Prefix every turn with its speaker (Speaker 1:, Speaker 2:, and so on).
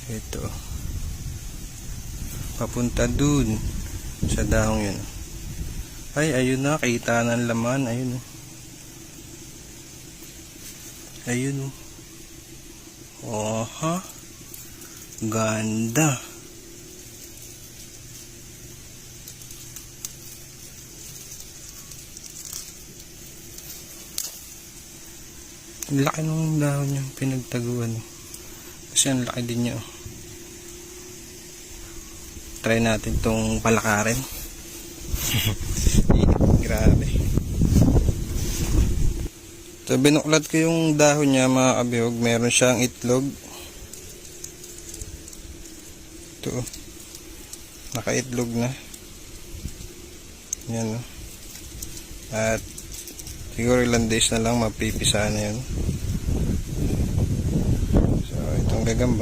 Speaker 1: Ito. Papunta dun sa dahong yun. Ay, ayun na, kita ng laman. Ayun. Ayun. Oha. Ganda. Laki ng dahon yung pinagtaguan. Kasi ang laki din niya. Try natin tong palakarin. Grabe. So binuklat ko yung dahon niya mga kabihog. Meron siyang itlog. Ito. Nakaitlog na. Yan. At siguro ilang days na lang mapipisa na yun. So itong gagamba.